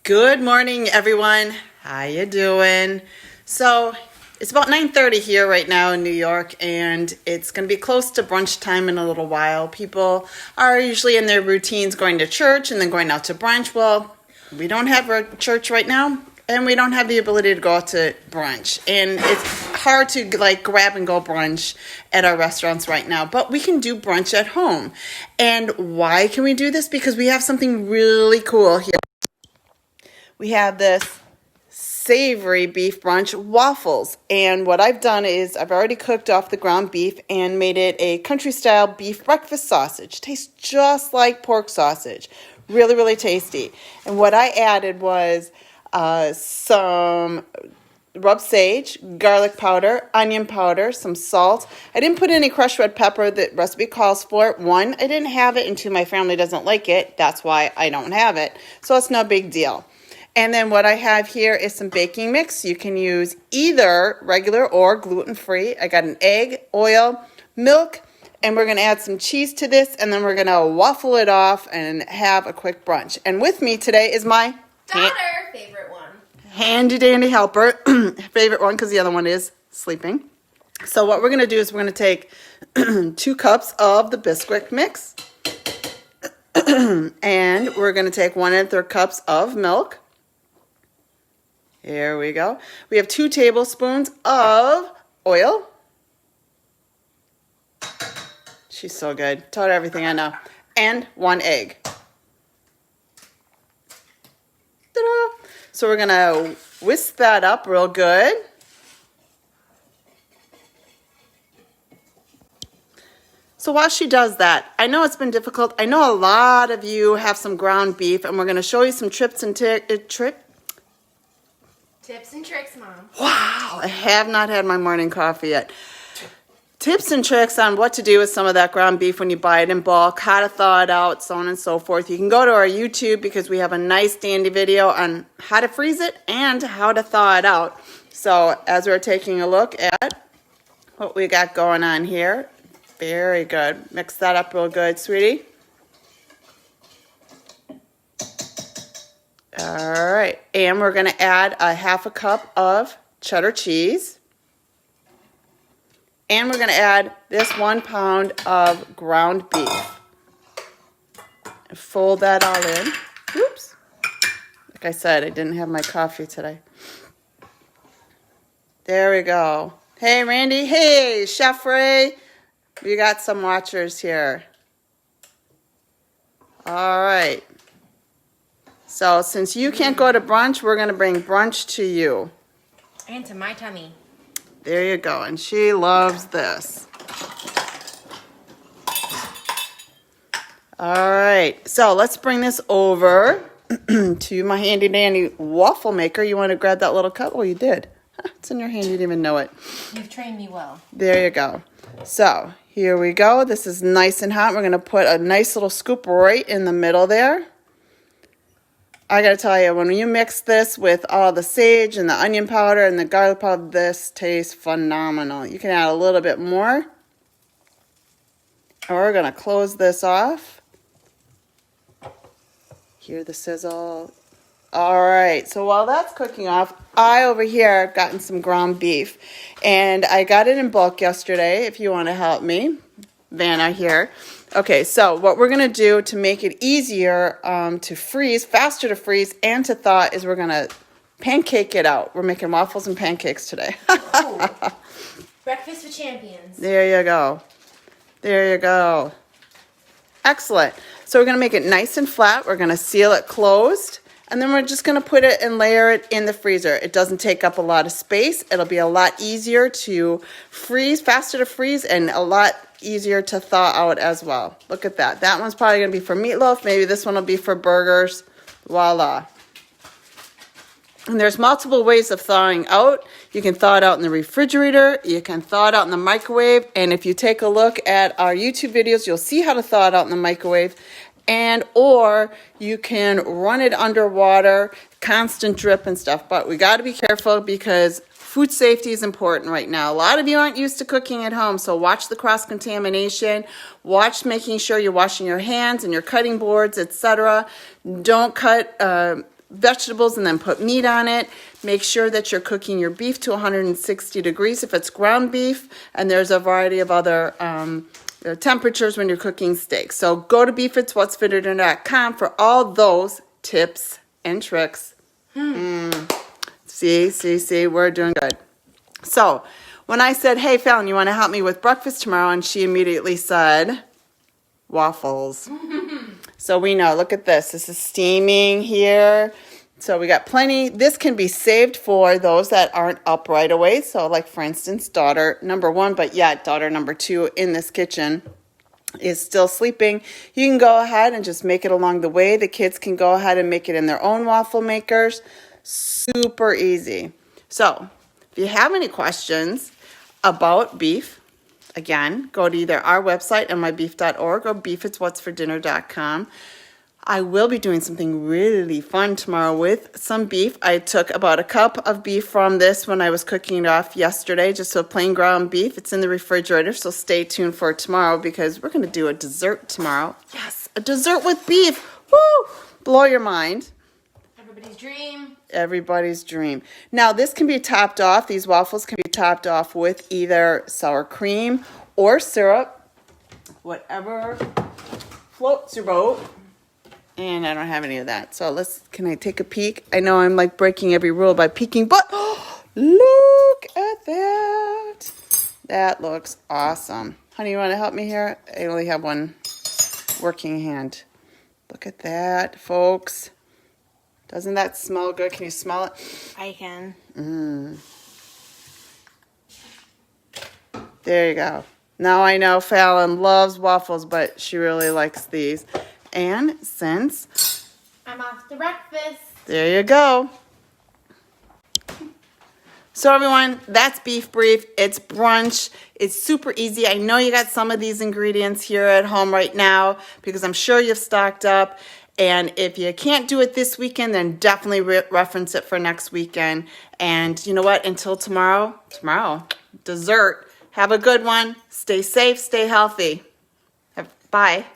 Good morning, everyone. How you doing? So it's about 9:30 here right now in New York, and it's going to be close to brunch time in a little while. People are usually in their routines going to church and then going out to brunch. Well, we don't have a church right now, and we don't have the ability to go out to brunch. And it's hard to grab and go brunch at our restaurants right now, but we can do brunch at home. And why can we do this? Because we have something really cool here. We have this Savory beef brunch waffles, and what I've done is I've already cooked off the ground beef and made it a country style beef breakfast sausage. Tastes just like pork sausage. Really, really tasty. And what I added was some rubbed sage, garlic powder, onion powder, some salt. I didn't put any crushed red pepper. The recipe calls for it. One, I didn't have it, and two, my family doesn't like it. That's why I don't have it. So it's no big deal. And then what I have here is some baking mix. You can use either regular or gluten-free. I got an egg, oil, milk, and we're going to add some cheese to this, and then we're going to waffle it off and have a quick brunch. And with me today is my daughter, favorite one. Handy-dandy helper, favorite one because the other one is sleeping. So what we're going to do is we're going to take 2 cups of the Bisquick mix, and we're going to take 1 1/3 cups of milk. Here we go. We have 2 tablespoons of oil. She's so good. Taught her everything I know. And 1 egg. Ta-da! So we're going to whisk that up real good. So while she does that, I know it's been difficult. I know a lot of you have some ground beef, and we're going to show you some tips and tricks, Mom. Wow, I have not had my morning coffee yet. Tips and tricks on what to do with some of that ground beef when you buy it in bulk, how to thaw it out, so on and so forth. You can go to our YouTube because we have a nice dandy video on how to freeze it and how to thaw it out. So as we're taking a look at what we got going on here, very good. Mix that up real good, sweetie. All right, and we're going to add a 1/2 cup of cheddar cheese. And we're going to add this 1 pound of ground beef. And fold that all in. Oops. Like I said, I didn't have my coffee today. There we go. Hey, Randy. Hey, Chef Ray. We got some watchers here. All right. So since you can't go to brunch, we're going to bring brunch to you. And to my tummy. There you go. And she loves this. All right. So let's bring this over to my handy dandy waffle maker. You want to grab that little cup? Oh, you did. It's in your hand. You didn't even know it. You've trained me well. There you go. So here we go. This is nice and hot. We're going to put a nice little scoop right in the middle there. I got to tell you, when you mix this with all the sage and the onion powder and the garlic powder, this tastes phenomenal. You can add a little bit more. And we're going to close this off. Hear the sizzle. All right, so while that's cooking off, I over here have gotten some ground beef. And I got it in bulk yesterday, if you want to help me. Vanna here. Okay, so what we're going to do to make it easier to freeze, faster to freeze, and to thaw is we're going to pancake it out. We're making waffles and pancakes today. Breakfast for champions. There you go. There you go. Excellent. So we're going to make it nice and flat. We're going to seal it closed. And then we're just going to put it and layer it in the freezer. It doesn't take up a lot of space. It'll be a lot easier to freeze, faster to freeze, and a lot easier to thaw out as well. Look at that. That one's probably going to be for meatloaf. Maybe this one will be for burgers. Voila. And there's multiple ways of thawing out. You can thaw it out in the refrigerator. You can thaw it out in the microwave. And if you take a look at our YouTube videos, you'll see how to thaw it out in the microwave. And or you can run it underwater, constant drip and stuff. But we got to be careful because food safety is important right now. A lot of you aren't used to cooking at home, so watch the cross-contamination. Watch making sure you're washing your hands and your cutting boards, etc. Don't cut vegetables and then put meat on it. Make sure that you're cooking your beef to 160 degrees if it's ground beef, and there's a variety of other temperatures when you're cooking steaks. So go to beefitswhatsfitdinner.com for all those tips and tricks. See, we're doing good. So when I said, hey, Fallon, you want to help me with breakfast tomorrow? And she immediately said, waffles. So we know, look at this. This is steaming here. So we got plenty. This can be saved for those that aren't up right away. So like, for instance, daughter number 1, but yet daughter number 2 in this kitchen is still sleeping. You can go ahead and just make it along the way. The kids can go ahead and make it in their own waffle makers. Super easy. So if you have any questions about beef, again, go to either our website, mybeef.org, or beefitswhatsfordinner.com. I will be doing something really fun tomorrow with some beef. I took about a cup of beef from this when I was cooking it off yesterday, just a plain ground beef. It's in the refrigerator, so stay tuned for tomorrow because we're going to do a dessert tomorrow. Yes, a dessert with beef. Woo! Blow your mind. Everybody's dream. Everybody's dream. Now, this can be topped off. These waffles can be topped off with either sour cream or syrup, whatever floats your boat. And I don't have any of that. So can I take a peek? I know I'm like breaking every rule by peeking, but look at that. That looks awesome. Honey, you want to help me here? I only have one working hand. Look at that, folks. Doesn't that smell good? Can you smell it? I can. There you go. Now I know Fallon loves waffles, but she really likes these. And since I'm off to breakfast. there you go. So everyone, that's beef brief. It's brunch. It's super easy. I know you got some of these ingredients here at home right now because I'm sure you've stocked up. And if you can't do it this weekend, then definitely reference it for next weekend. And you know what? Until tomorrow, dessert. Have a good one. Stay safe. Stay healthy. Bye.